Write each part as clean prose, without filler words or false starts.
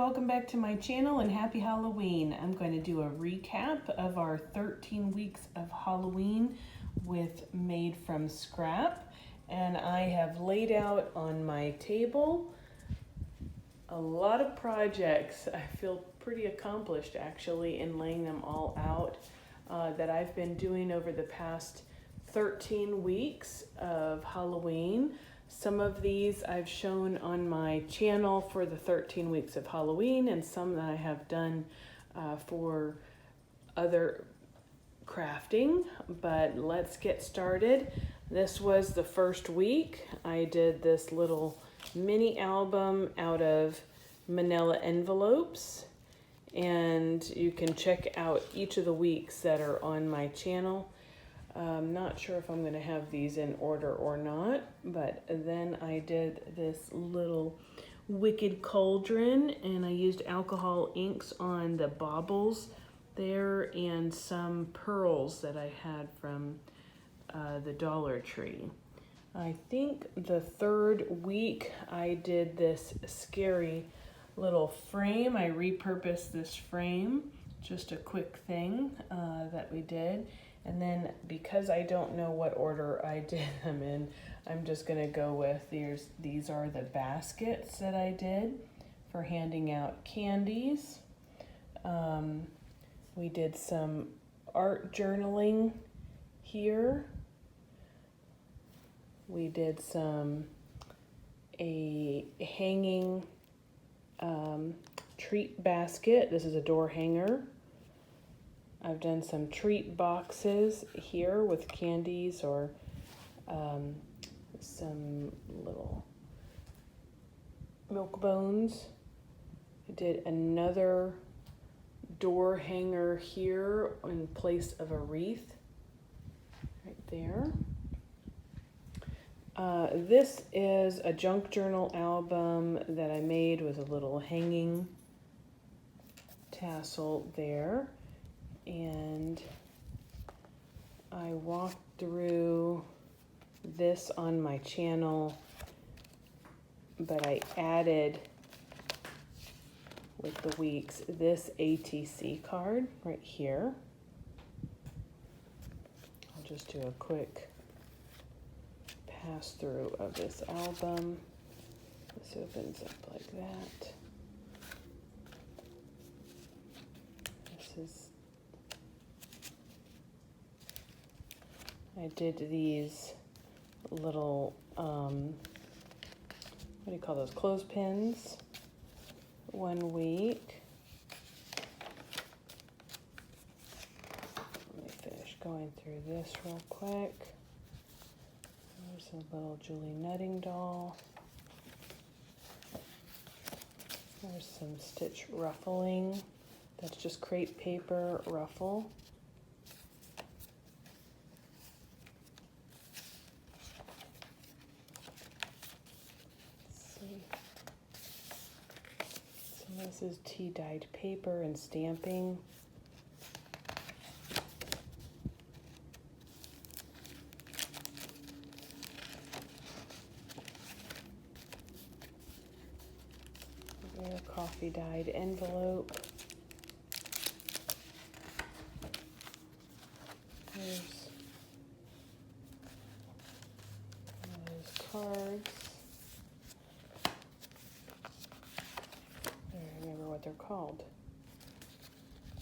welcome back to my channel and happy Halloween. I'm going to do a recap of our 13 weeks of Halloween with Made from Scrap. And I have laid out on my table a lot of projects. I feel pretty accomplished actually in laying them all out that I've been doing over the past 13 weeks of Halloween. Some of these I've shown on my channel for the 13 weeks of Halloween, and some that I have done for other crafting, but let's get started. This was the first week. I did this little mini album out of manila envelopes, and you can check out each of the weeks that are on my channel. I'm not sure if I'm going to have these in order or not, but then I did this little wicked cauldron, and I used alcohol inks on the baubles there and some pearls that I had from the Dollar Tree. I think the third week I did this scary little frame. I repurposed this frame, just a quick thing that we did. And then because I don't know what order I did them in, I'm just gonna go with these are the baskets that I did for handing out candies. We did some art journaling here. We did a hanging treat basket. This is a door hanger. I've done some treat boxes here with candies or some little milk bones. I did another door hanger here in place of a wreath right there. This is a junk journal album that I made with a little hanging tassel there. And I walked through this on my channel, but I added with the weeks this ATC card right here. I'll just do a quick pass through of this album. This opens up like that. This is I did these little, what do you call those, clothespins one week. Let me finish going through this real quick. There's a little Julie Nutting doll. There's some stitch ruffling. That's just crepe paper ruffle. This is tea-dyed paper and stamping. There's a coffee-dyed envelope. There's those cards. What they're called.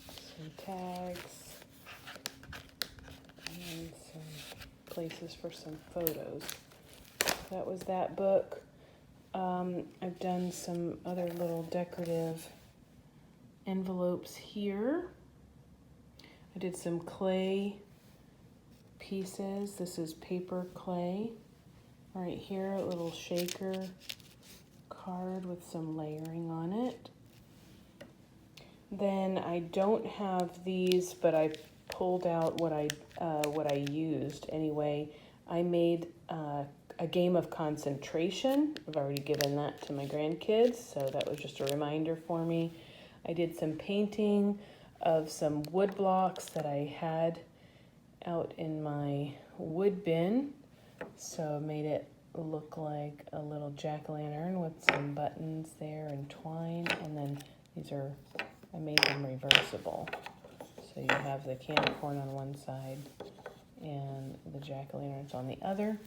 Some tags and some places for some photos. That was that book. I've done some other little decorative envelopes here. I did some clay pieces. This is paper clay. Right here, a little shaker card with some layering on it. Then I don't have these, but I pulled out what I used anyway. I made a game of concentration. I've already given that to my grandkids, so that was just a reminder for me. I did some painting of some wood blocks that I had out in my wood bin, so I made it look like a little jack-o'-lantern with some buttons there and twine, and then these are, I made them reversible. So you have the candy corn on one side and the jack-o'-lanterns on the other.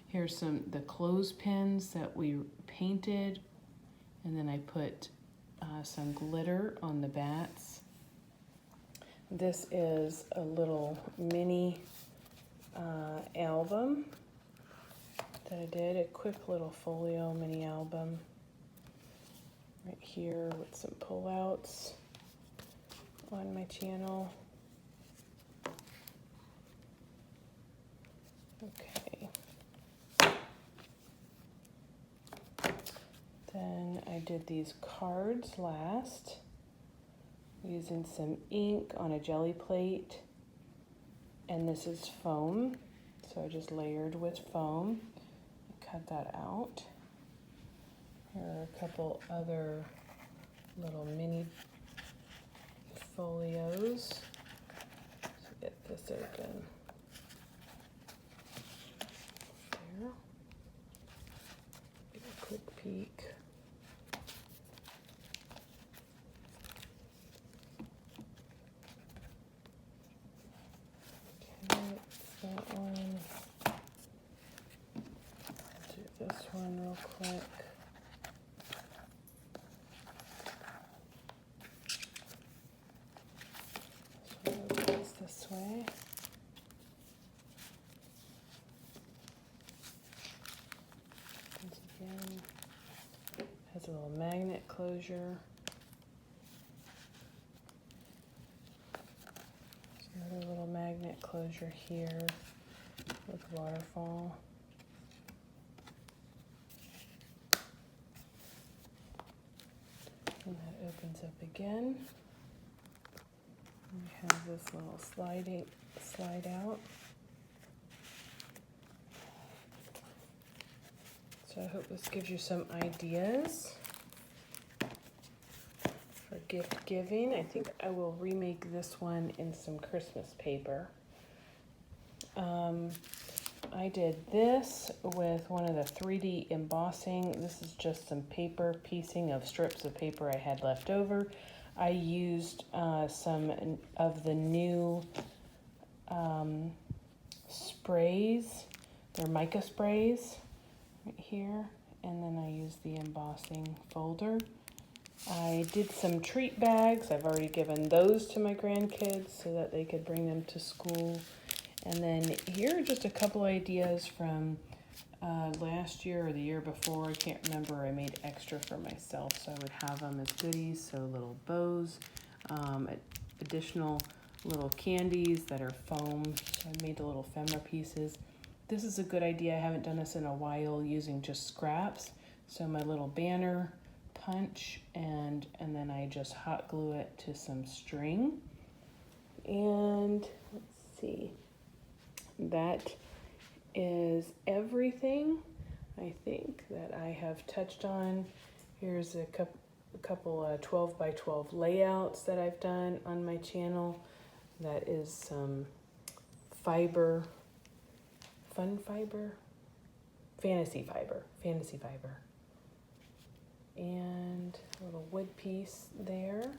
Here's the clothespins that we painted, and then I put some glitter on the bats. This is a little mini album that I did, a quick little folio mini album right here with some pullouts on my channel. Okay. Then I did these cards last using some ink on a jelly plate, and this is foam, so I just layered with foam. Cut that out. Here are a couple other little mini folios. Let's get this open. There. Get a quick peek. Okay, that's that one. Do this one real quick. This way. Once again, has a little magnet closure. There's another little magnet closure here with waterfall. And that opens up again. We have this little slide out. So I hope this gives you some ideas for gift giving. I think I will remake this one in some Christmas paper. I did this with one of the 3D embossing. This is just some paper piecing of strips of paper I had left over. I used some of the new sprays. They're mica sprays right here. And then I used the embossing folder. I did some treat bags. I've already given those to my grandkids so that they could bring them to school. And then here are just a couple ideas from last year or the year before. I can't remember. I made extra for myself, so I would have them as goodies. So little bows, additional little candies that are foam. So I made the little ephemera pieces. This is a good idea. I haven't done this in a while using just scraps. So my little banner punch, and then I just hot glue it to some string. And let's see. That is everything I think that I have touched on. Here's a couple 12 by 12 layouts that I've done on my channel. That is some fiber, fantasy fiber. And a little wood piece there.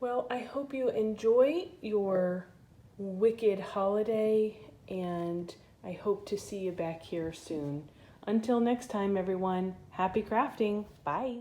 Well, I hope you enjoy your wicked holiday, and I hope to see you back here soon. Until next time, everyone, happy crafting. Bye.